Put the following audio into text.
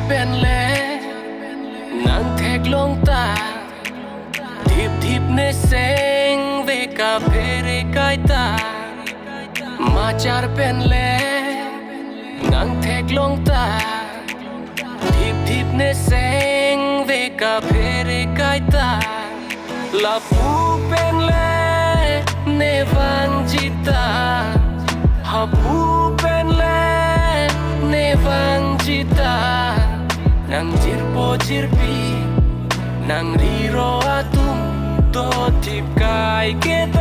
เป็นเล่นางแทกลงตาทิบในเสียงเวกาเพเรกายตามาจารเป็นเล่นางแทกลงตาทิบในเสียงเวกาเพเรกายตาลาปูเป็นเล่เนวังจิตาฮับปูเป็นเล่เนวังจิตานางจิรโปจิรปีนางรีโรอาตุมโตทิบกายเกต